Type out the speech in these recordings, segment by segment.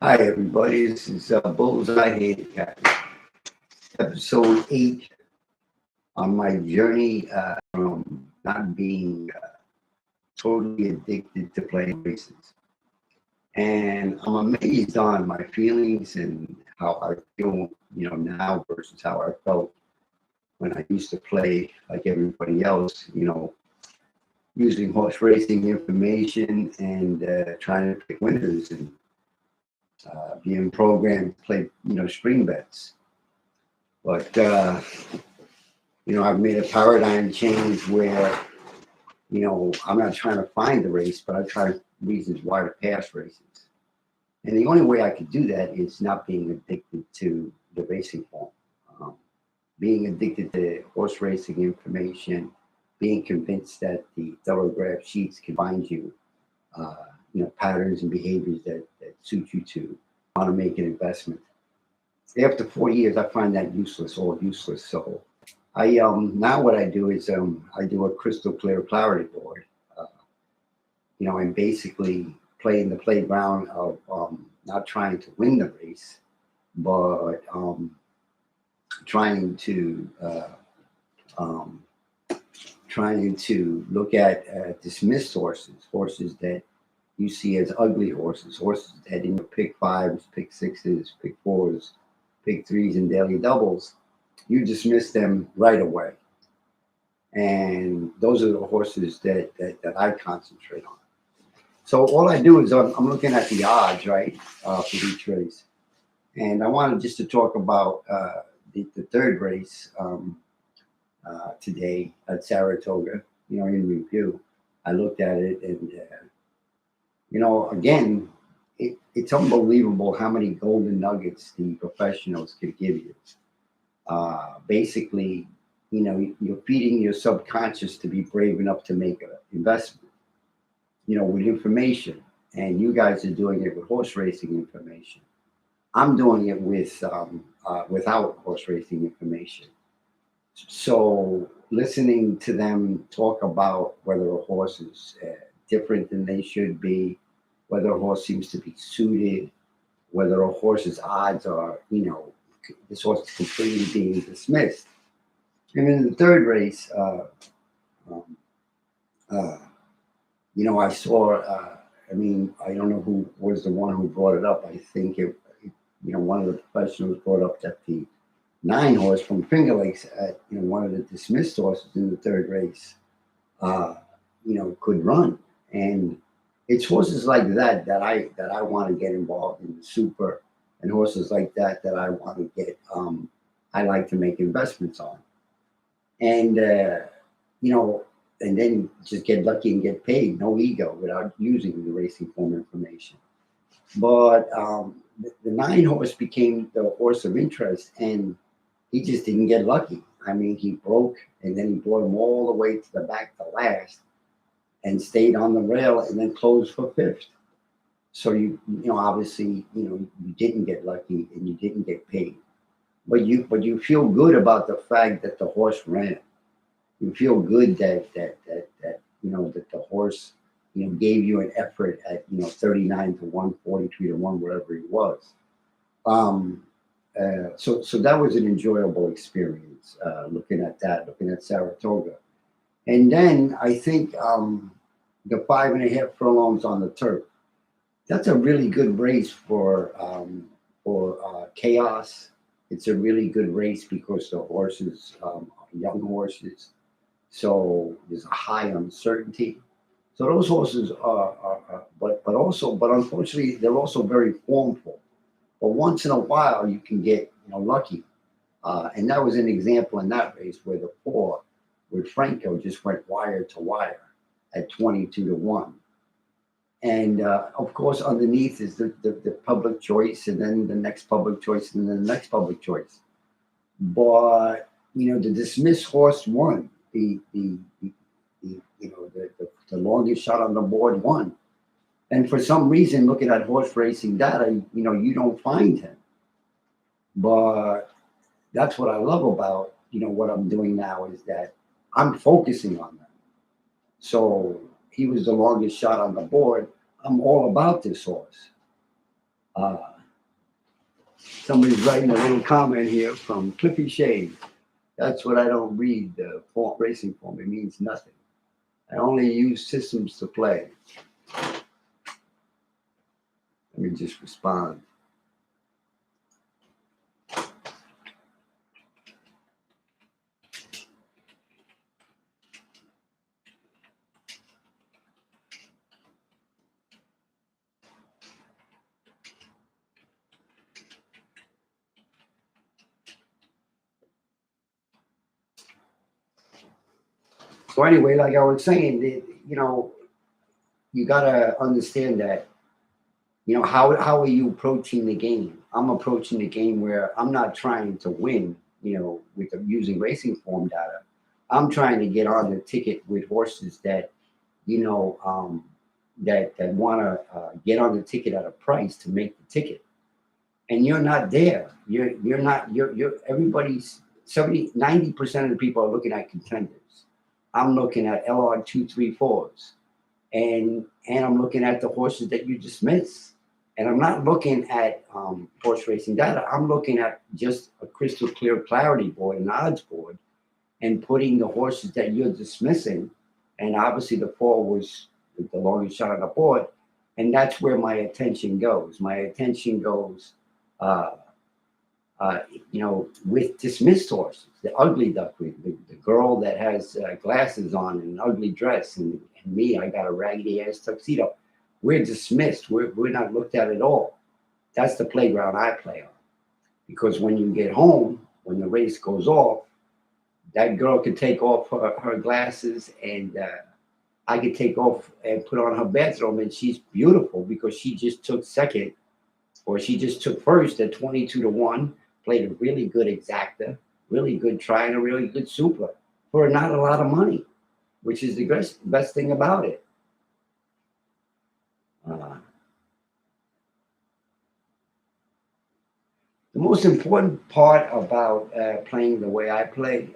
Hi, everybody. This is Bullseye Handicap, episode 8 on my journey from not being totally addicted to playing races. And I'm amazed on my feelings and how I feel, now versus how I felt when I used to play like everybody else, using horse racing information and trying to pick winners and being programmed to play, spring bets. But, I've made a paradigm change where, I'm not trying to find the race, but I try reasons why to pass races. And the only way I could do that is not being addicted to the racing form. Um, Being addicted to horse racing information, being convinced that the thoroughgraph sheets can find you, patterns and behaviors that suit you to want to make an investment. After 40 years, I find that useless, all useless. So I now what I do is I do a crystal clear clarity board. Uh, I'm basically playing the playground of not trying to win the race, but trying to um, trying to look at dismissed horses that you see as ugly horses that in pick fives, pick sixes, pick fours, pick threes, and daily doubles. You dismiss them right away. And those are the horses that I concentrate on. So all I do is I'm looking at the odds, right, for each race. And I wanted just to talk about the third race today at Saratoga, in review. I looked at it and, again, it's unbelievable how many golden nuggets the professionals can give you. Basically, you're feeding your subconscious to be brave enough to make an investment, with information. And you guys are doing it with horse racing information. I'm doing it without horse racing information. So listening to them talk about whether a horse is different than they should be, whether a horse seems to be suited, whether a horse's odds are, this horse is completely being dismissed. And in the third race, um, uh, I saw, I don't know who was the one who brought it up. I think one of the professionals brought up that the 9 horse from Finger Lakes at, one of the dismissed horses in the third race, could run. And it's horses like that I want to get involved in the super, and horses like that I want to get, I like to make investments on. And, and then just get lucky and get paid, no ego, without using the racing form information. But the 9 horse became the horse of interest, and he just didn't get lucky. I mean, he broke, and then he brought him all the way to the back to last, and stayed on the rail, and then closed for fifth. So obviously, you didn't get lucky, and you didn't get paid, but you feel good about the fact that the horse ran. You feel good that the horse gave you an effort at 39 to 1, 43 to 1, whatever it was. So that was an enjoyable experience, looking at Saratoga. And then I think the 5.5 furlongs on the turf. That's a really good race for chaos. It's a really good race because the horses are young horses, so there's a high uncertainty. So those horses but unfortunately they're also very formful. But once in a while you can get lucky, and that was an example in that race where the 4 with Franco just went wire to wire at 22 to 1. And of course, underneath is the public choice, and then the next public choice, and then the next public choice. But the dismissed horse won. The longest shot on the board won. And for some reason, looking at horse racing data, you don't find him. But that's what I love about what I'm doing now is that I'm focusing on them. So he was the longest shot on the board. I'm all about this horse. Somebody's writing a little comment here from Cliffy Shade. That's what I don't read the racing form. It means nothing. I only use systems to play. Let me just respond. So anyway, like I was saying, you gotta understand that. How are you approaching the game? I'm approaching the game where I'm not trying to win. With using racing form data, I'm trying to get on the ticket with horses that that want to get on the ticket at a price to make the ticket. And you're not there. You're not. You're everybody's 90% of the people are looking at contenders. I'm looking at LR 234s, and I'm looking at the horses that you dismiss. And I'm not looking at horse racing data. I'm looking at just a crystal clear clarity board, an odds board, and putting the horses that you're dismissing. And obviously, the four was the longest shot on the board, and that's where my attention goes. My attention goes, uh, with dismissed horses, the ugly duckling, the girl that has glasses on and an ugly dress, and me, I got a raggedy ass tuxedo. We're dismissed. We're not looked at all. That's the playground I play on. Because when you get home, when the race goes off, that girl could take off her glasses, and I could take off and put on her bathrobe, and she's beautiful because she just took second, or she just took first at 22-1, played a really good exacta, really good try, and a really good super for not a lot of money, which is the best thing about it. The most important part about playing the way I play,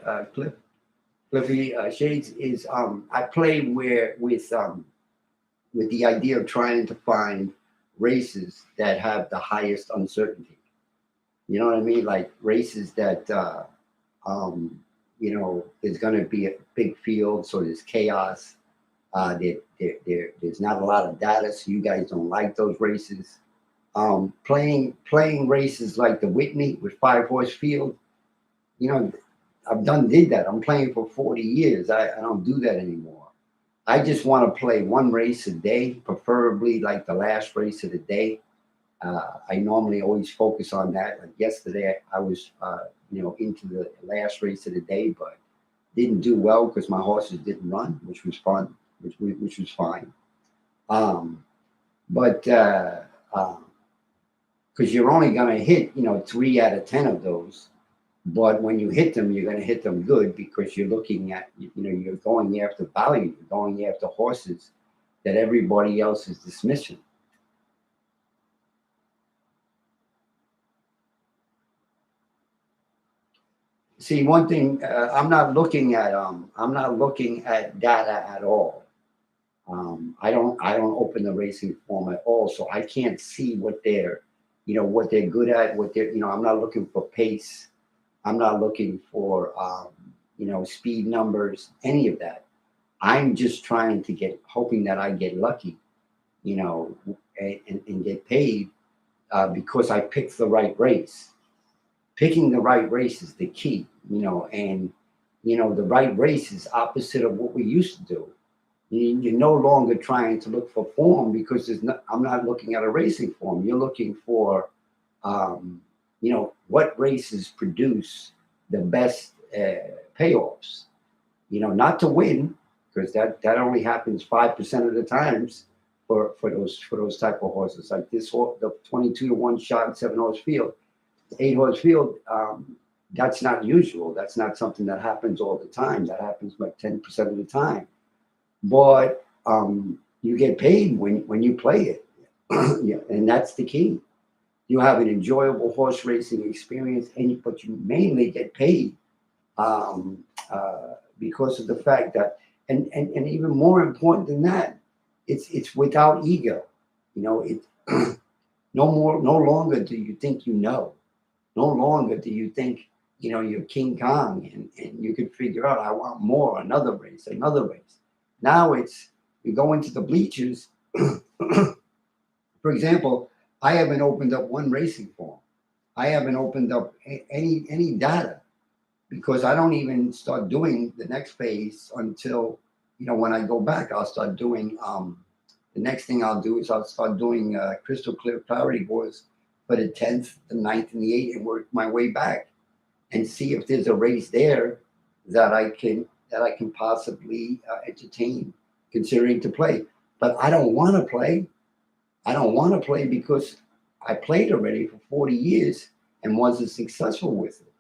Cliffy Shades, is I play with the idea of trying to find races that have the highest uncertainty. You know what I mean? Like races that there's going to be a big field, so there's chaos. There's not a lot of data, so you guys don't like those races. Playing races like the Whitney with 5-horse field, did that. I'm playing for 40 years. I don't do that anymore. I just want to play one race a day, preferably like the last race of the day. I normally always focus on that. Like yesterday, I was into the last race of the day, but didn't do well because my horses didn't run, which was fun, which was fine. But because you're only going to hit 3 out of 10 of those, but when you hit them, you're going to hit them good because you're looking at you're going after value, you're going after horses that everybody else is dismissing. See, one thing, I'm not looking at data at all. I don't open the racing form at all, so I can't see what they're good at. I'm not looking for pace. I'm not looking for speed numbers, any of that. I'm just trying to hoping that I get lucky, and get paid because I picked the right race. Picking the right race is the key, and the right race is opposite of what we used to do. You're no longer trying to look for form because I'm not looking at a racing form. You're looking for, what races produce the best payoffs. Not to win, because that only happens 5% of the times for those type of horses. Like this horse, the 22-1 shot, 7-horse field, 8-horse field. That's not usual. That's not something that happens all the time. That happens like 10% of the time. But you get paid when you play it. Yeah, and that's the key. You have an enjoyable horse racing experience, but you mainly get paid because of the fact that, and even more important than that, it's without ego. It no longer do you think No longer do you think, you're King Kong and you could figure out, I want more, another race, another race. Now it's, you go into the bleachers. For example, I haven't opened up one racing form. I haven't opened up any data because I don't even start doing the next phase until, when I go back, I'll start doing, the next thing I'll do is I'll start doing crystal clear clarity boards for the 10th, the 9th, and the 8th and work my way back and see if there's a race there that I can possibly entertain, considering to play. But I don't want to play. I don't want to play because I played already for 40 years and wasn't successful with it.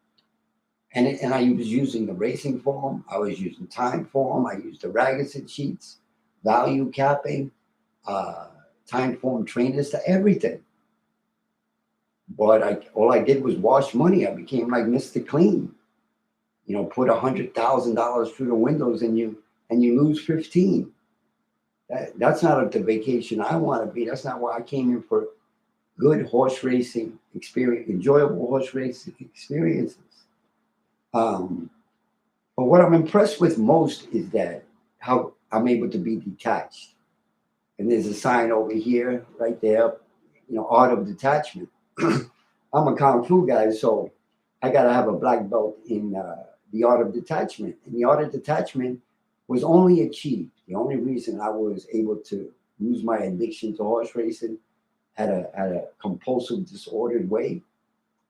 And I was using the racing form. I was using time form. I used the Ragusset sheets, value capping, uh, time form trainers to everything. But all I did was wash money. I became like Mr. Clean. Put $100,000 through the windows and you lose 15. That's not the vacation I want to be. That's not why I came in for good horse racing experience, enjoyable horse racing experiences. Um, but what I'm impressed with most is that how I'm able to be detached. And there's a sign over here, right there, art of detachment. I'm a kung fu guy, so I got to have a black belt in the art of detachment. And the art of detachment was only achieved. The only reason I was able to lose my addiction to horse racing at a compulsive, disordered way,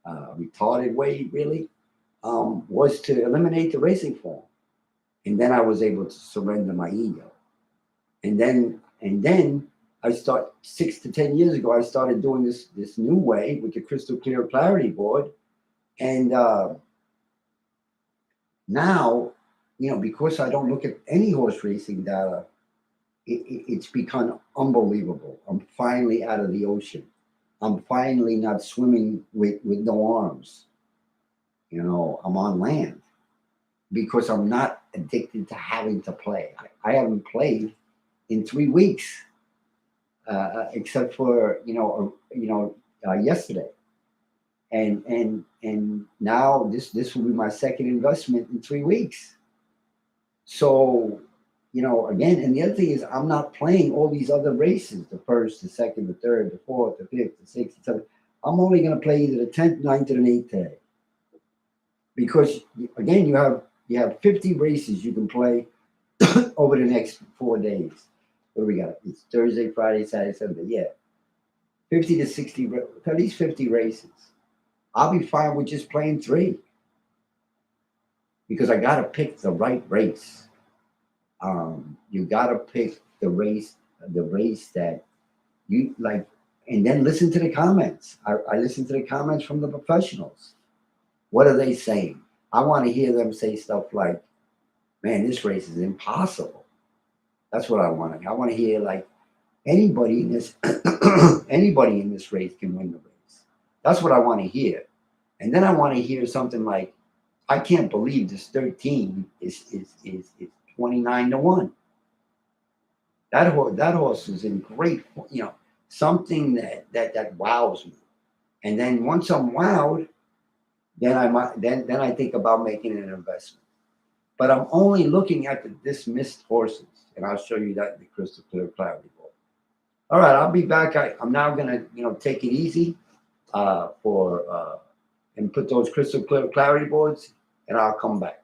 retarded way, really, was to eliminate the racing form. And then I was able to surrender my ego. And then I start 6 to 10 years ago. I started doing this new way with the crystal clear clarity board, and now, because I don't look at any horse racing data, it's become unbelievable. I'm finally out of the ocean. I'm finally not swimming with no arms. I'm on land because I'm not addicted to having to play. I haven't played in 3 weeks, except for yesterday, and now this will be my second investment in 3 weeks. So, again, and the other thing is I'm not playing all these other races, the first, the second, the third, the fourth, the fifth, the sixth, the seventh. I'm only going to play either the 10th, 9th, and 8th today. Because again, you have 50 races you can play over the next 4 days. What do we got? It's Thursday, Friday, Saturday, Sunday. Yeah. 50 to 60, at least 50 races. I'll be fine with just playing 3 because I got to pick the right race. You got to pick the race that you like, and then listen to the comments. I listen to the comments from the professionals. What are they saying? I want to hear them say stuff like, man, this race is impossible. That's what I want to hear. I want to hear like anybody in this anybody in this race can win the race. That's what I want to hear. And then I want to hear something like, I can't believe this 13 is 29-1. That horse is in great, something that wows me. And then once I'm wowed, then I think about making an investment. But I'm only looking at the dismissed horses, and I'll show you that in the crystal clear clarity board. All right, I'll be back. I'm now gonna take it easy and put those crystal clear clarity boards, and I'll come back.